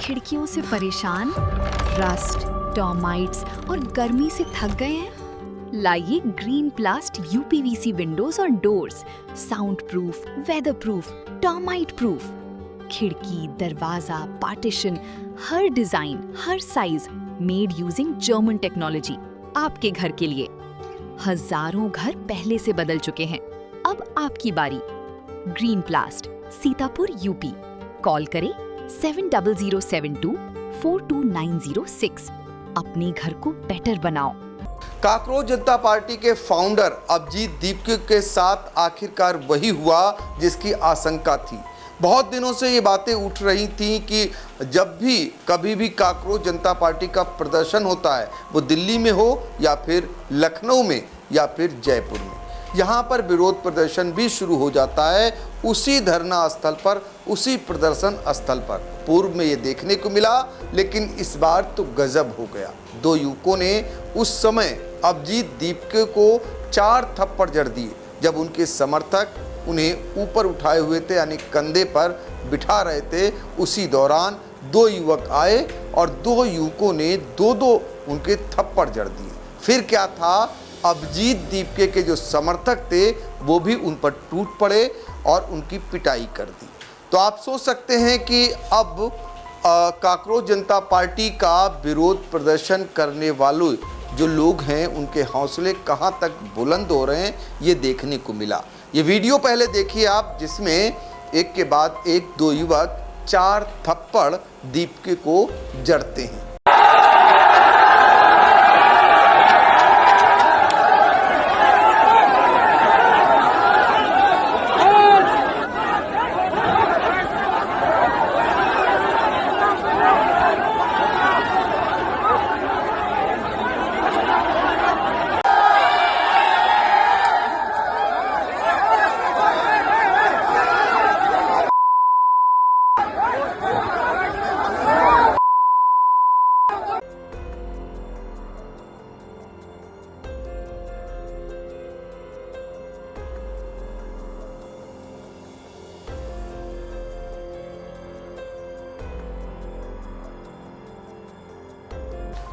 खिड़कियों से परेशान, रस्ट, टर्माइट्स और गर्मी से थक गए हैं? लाइए ग्रीन प्लास्ट यूपीवीसी विंडोज और doors, soundproof, weatherproof, termite proof. खिड़की, दरवाजा, पार्टीशन, हर डिजाइन, हर size, made using German technology, आपके घर के लिए। हजारों घर पहले से बदल चुके हैं, अब आपकी बारी। Green प्लास्ट, Sitapur, UP. कॉल करें 7072422906। अपने घर को बेटर बनाओ। काकरोच जनता पार्टी के फाउंडर अभिजीत दीपके के साथ आखिरकार वही हुआ जिसकी आशंका थी। बहुत दिनों से ये बातें उठ रही थी कि जब भी कभी भी काकरोच जनता पार्टी का प्रदर्शन होता है, वो दिल्ली में हो या फिर लखनऊ में या फिर जयपुर में, यहाँ पर विरोध प्रदर्शन भी शुरू हो जाता है उसी धरना स्थल पर, उसी प्रदर्शन स्थल पर। पूर्व में ये देखने को मिला, लेकिन इस बार तो गजब हो गया। दो युवकों ने उस समय अभिजीत दीपके को 4 थप्पड़ जड़ दिए जब उनके समर्थक उन्हें ऊपर उठाए हुए थे, यानी कंधे पर बिठा रहे थे। उसी दौरान 2 युवक आए और 2 युवकों ने 2-2 उनके थप्पड़ जड़ दिए। फिर क्या था, अभिजीत दीपके के जो समर्थक थे वो भी उन पर टूट पड़े और उनकी पिटाई कर दी। तो आप सोच सकते हैं कि अब काकरोच जनता पार्टी का विरोध प्रदर्शन करने वालों जो लोग हैं उनके हौसले कहां तक बुलंद हो रहे हैं, ये देखने को मिला। ये वीडियो पहले देखिए आप, जिसमें एक के बाद एक 2 युवक 4 थप्पड़ दीपके को जड़ते हैं।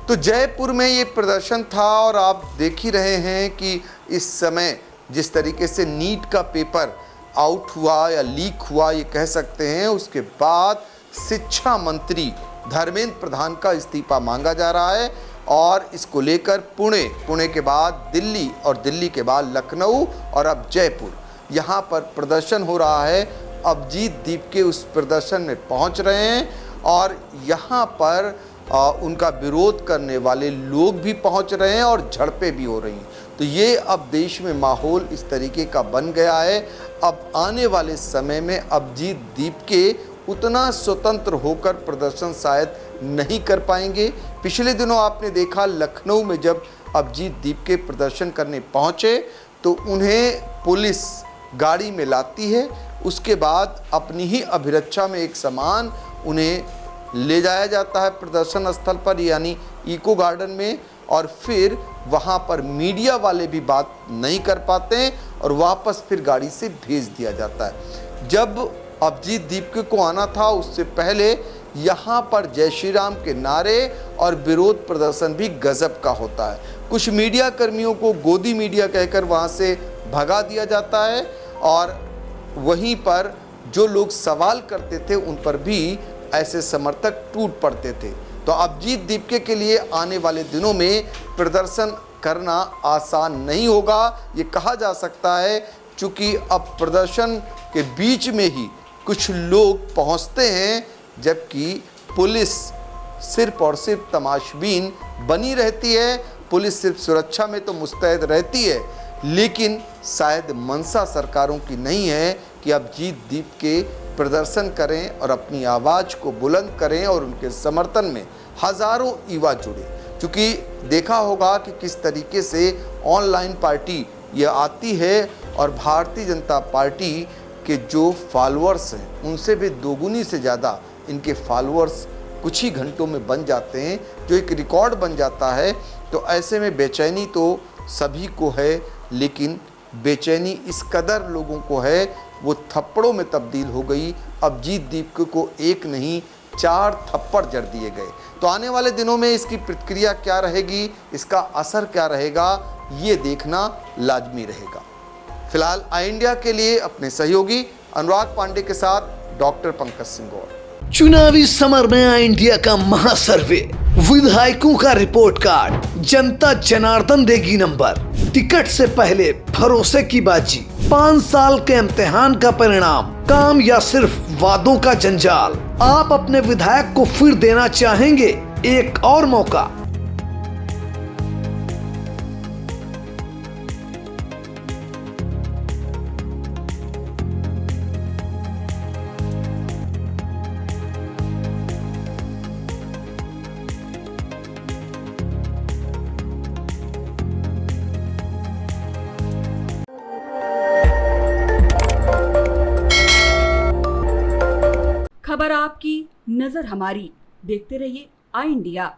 तो जयपुर में ये प्रदर्शन था और आप देख ही रहे हैं कि इस समय जिस तरीके से नीट का पेपर आउट हुआ या लीक हुआ, ये कह सकते हैं, उसके बाद शिक्षा मंत्री धर्मेंद्र प्रधान का इस्तीफा मांगा जा रहा है। और इसको लेकर पुणे के बाद दिल्ली और दिल्ली के बाद लखनऊ और अब जयपुर, यहाँ पर प्रदर्शन हो रहा है। अभिजीत दीपके उस प्रदर्शन में पहुँच रहे हैं और यहाँ पर उनका विरोध करने वाले लोग भी पहुंच रहे हैं और झड़पें भी हो रही हैं। तो ये अब देश में माहौल इस तरीके का बन गया है। अब आने वाले समय में अभिजीत दीपके उतना स्वतंत्र होकर प्रदर्शन शायद नहीं कर पाएंगे। पिछले दिनों आपने देखा लखनऊ में जब अभिजीत दीपके प्रदर्शन करने पहुंचे तो उन्हें पुलिस गाड़ी में लाती है, उसके बाद अपनी ही अभिरक्षा में एक सामान उन्हें ले जाया जाता है प्रदर्शन स्थल पर, यानी इको गार्डन में, और फिर वहाँ पर मीडिया वाले भी बात नहीं कर पाते हैं और वापस फिर गाड़ी से भेज दिया जाता है। जब अभिजीत दीपके को आना था उससे पहले यहाँ पर जय श्री राम के नारे और विरोध प्रदर्शन भी गजब का होता है। कुछ मीडिया कर्मियों को गोदी मीडिया कहकर वहाँ से भगा दिया जाता है और वहीं पर जो लोग सवाल करते थे उन पर भी ऐसे समर्थक टूट पड़ते थे। तो अभिजीत दीपके के लिए आने वाले दिनों में प्रदर्शन करना आसान नहीं होगा, ये कहा जा सकता है, क्योंकि अब प्रदर्शन के बीच में ही कुछ लोग पहुंचते हैं, जबकि पुलिस सिर्फ और सिर्फ तमाशबीन बनी रहती है। पुलिस सिर्फ सुरक्षा में तो मुस्तैद रहती है, लेकिन शायद मंशा सरकारों की नहीं है कि अभिजीत दीपके प्रदर्शन करें और अपनी आवाज़ को बुलंद करें और उनके समर्थन में हज़ारों युवा जुड़े। क्योंकि देखा होगा कि किस तरीके से ऑनलाइन पार्टी ये आती है और भारतीय जनता पार्टी के जो फॉलोअर्स हैं उनसे भी दोगुनी से ज़्यादा इनके फॉलोअर्स कुछ ही घंटों में बन जाते हैं, जो एक रिकॉर्ड बन जाता है। तो ऐसे में बेचैनी तो सभी को है, लेकिन बेचैनी इस कदर लोगों को है वो थप्पड़ों में तब्दील हो गई। अभिजीत दीपके को एक नहीं 4 थप्पड़ जड़ दिए गए। तो आने वाले दिनों में इसकी प्रतिक्रिया क्या रहेगी, इसका असर क्या रहेगा, ये देखना लाजमी रहेगा। फिलहाल आई इंडिया के लिए अपने सहयोगी अनुराग पांडे के साथ डॉक्टर पंकज सिंह गौर। चुनावी समर में आई इंडिया का महासर्वे, विधायकों का रिपोर्ट कार्ड, जनता जनार्दन देगी नंबर, टिकट से पहले भरोसे की बाजी, 5 साल के इम्तिहान का परिणाम, काम या सिर्फ वादों का जंजाल। आप अपने विधायक को फिर देना चाहेंगे एक और मौका? खबर आपकी, नजर हमारी। देखते रहिए आई इंडिया।